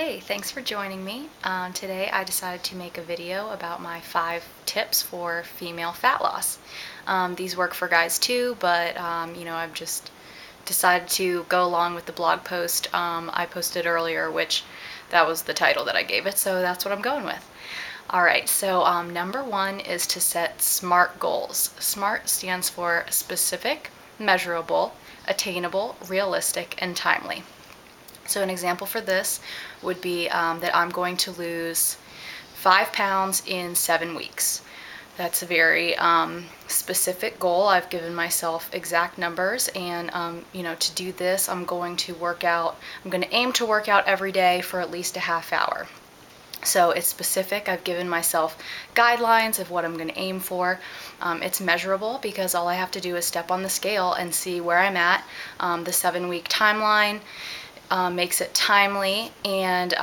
Hey, thanks for joining me. Today I decided to make a video about my 5 tips for female fat loss. These work for guys too, but I've just decided to go along with the blog post I posted earlier, which that was the title that I gave it, so that's what I'm going with. Alright, so number 1 is to set SMART goals. SMART stands for specific, measurable, attainable, realistic, and timely. So an example for this would be that I'm going to lose 5 pounds in 7 weeks. That's a very specific goal. I've given myself exact numbers, and to do this, I'm going to aim to work out every day for at least a half hour. So it's specific. I've given myself guidelines of what I'm going to aim for. It's measurable because all I have to do is step on the scale and see where I'm at. The 7-week timeline makes it timely, and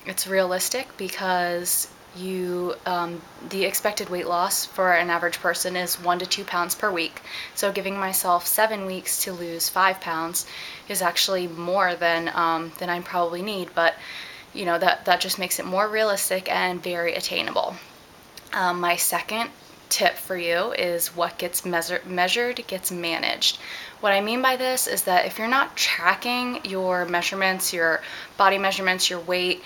it's realistic because the expected weight loss for an average person is 1 to 2 pounds per week. So giving myself 7 weeks to lose 5 pounds is actually more than I probably need, but that just makes it more realistic and very attainable. My second tip for you is what gets measured gets managed. What I mean by this is that if you're not tracking your measurements, your body measurements, your weight,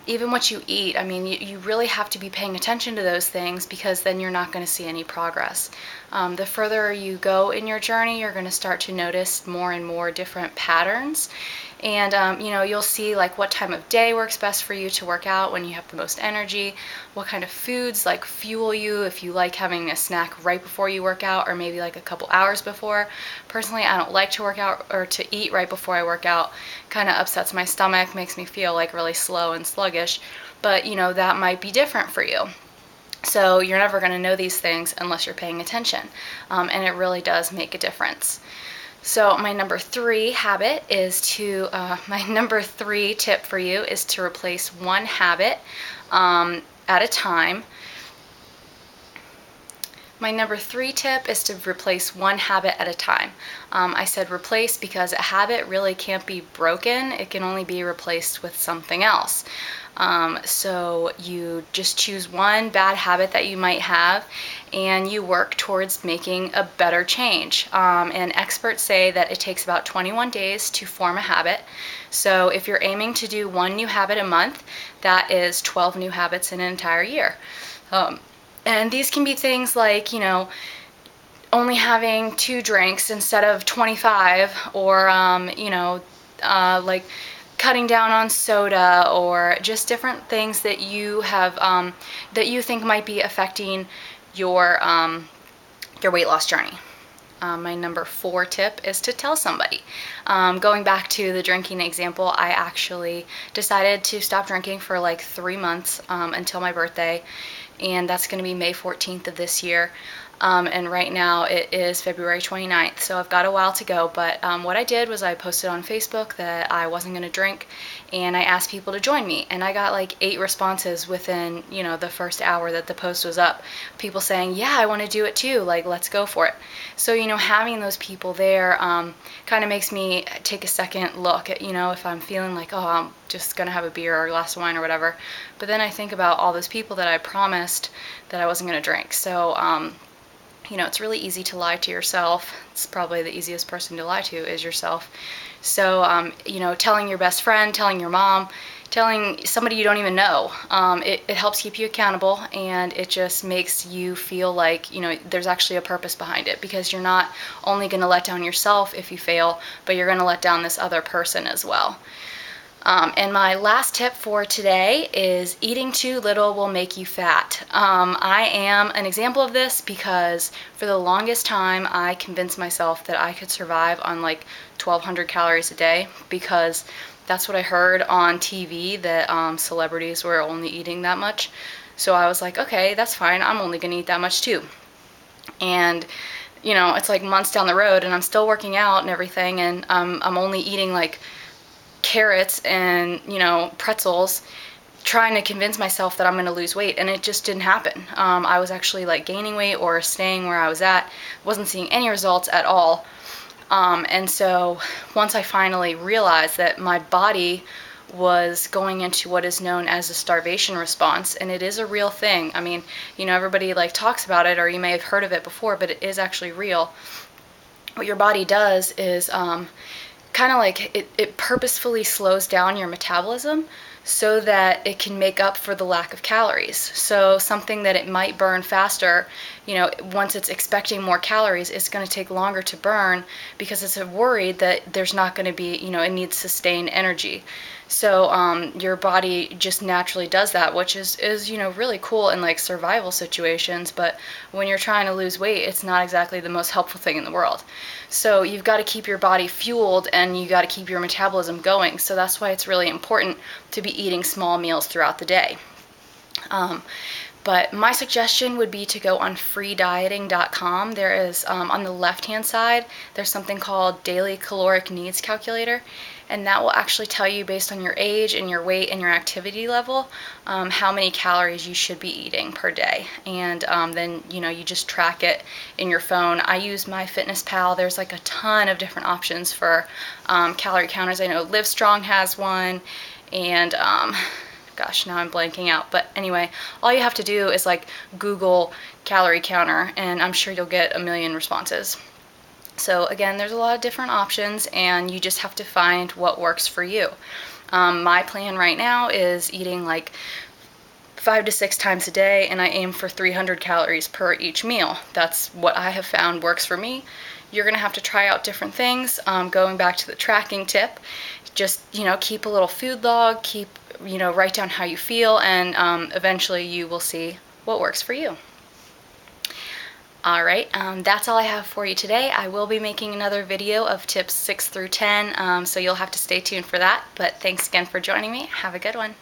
even what you eat, you really have to be paying attention to those things, because then you're not going to see any progress. The further you go in your journey, you're going to start to notice more and more different patterns. And you'll see like what time of day works best for you to work out, when you have the most energy, what kind of foods like fuel you, if you like having a snack right before you work out or maybe like a couple hours before. Personally, I don't like to work out or to eat right before I work out. Kind of upsets my stomach, makes me feel like really slow and sluggish, but that might be different for you. So you're never going to know these things unless you're paying attention, and it really does make a difference. So my number 3 tip for you is to replace one habit at a time. My number 3 tip is to replace one habit at a time. I said replace because a habit really can't be broken. It can only be replaced with something else. So you just choose one bad habit that you might have, and you work towards making a better change. And experts say that it takes about 21 days to form a habit. So if you're aiming to do one new habit a month, that is 12 new habits in an entire year. And these can be things like, only having 2 drinks instead of 25, or, like cutting down on soda, or just different things that you have, that you think might be affecting your weight loss journey. My number 4 tip is to tell somebody. Going back to the drinking example, I actually decided to stop drinking for like 3 months until my birthday, and that's going to be May 14th of this year. And right now it is February 29th, so I've got a while to go. But what I did was I posted on Facebook that I wasn't going to drink, and I asked people to join me, and I got like 8 responses within the first hour that the post was up. People saying, yeah, I want to do it too, like let's go for it. So having those people there kind of makes me take a second look at if I'm feeling like, oh, I'm just gonna have a beer or a glass of wine or whatever, but then I think about all those people that I promised that I wasn't going to drink. So it's really easy to lie to yourself. It's probably the easiest person to lie to is yourself. So, telling your best friend, telling your mom, telling somebody you don't even know, it helps keep you accountable, and it just makes you feel like, there's actually a purpose behind it, because you're not only going to let down yourself if you fail, but you're going to let down this other person as well. And my last tip for today is eating too little will make you fat. I am an example of this because for the longest time I convinced myself that I could survive on like 1,200 calories a day, because that's what I heard on TV, that celebrities were only eating that much. So I was like, okay, that's fine, I'm only going to eat that much too. And it's like months down the road and I'm still working out and everything, and I'm only eating like carrots and pretzels, trying to convince myself that I'm going to lose weight, and it just didn't happen. I was actually like gaining weight or staying where I was at, wasn't seeing any results at all. And so once I finally realized that my body was going into what is known as a starvation response, and it is a real thing. I mean, you know, everybody like talks about it, or you may have heard of it before, but it is actually real. What your body does is kind of like it purposefully slows down your metabolism so that it can make up for the lack of calories. So something that it might burn faster, you know, once it's expecting more calories, it's going to take longer to burn because it's worried that there's not going to be, you know, it needs sustained energy. So your body just naturally does that, which is you know, really cool in like survival situations, but when you're trying to lose weight, it's not exactly the most helpful thing in the world. So you've got to keep your body fueled and you got to keep your metabolism going. So that's why it's really important to be eating small meals throughout the day. But my suggestion would be to go on freedieting.com. There is, on the left-hand side, there's something called Daily Caloric Needs Calculator, and that will actually tell you based on your age and your weight and your activity level how many calories you should be eating per day. And then, you know, you just track it in your phone. I use MyFitnessPal. There's like a ton of different options for calorie counters. I know Livestrong has one, and gosh, now I'm blanking out. But anyway, all you have to do is like Google calorie counter, and I'm sure you'll get a million responses. So again, there's a lot of different options, and you just have to find what works for you. My plan right now is eating like 5 to 6 times a day, and I aim for 300 calories per each meal. That's what I have found works for me. You're going to have to try out different things. Going back to the tracking tip, just, you know, keep a little food log, you know, write down how you feel, and eventually you will see what works for you. All right, that's all I have for you today. I will be making another video of tips 6 through 10, so you'll have to stay tuned for that. But thanks again for joining me. Have a good one.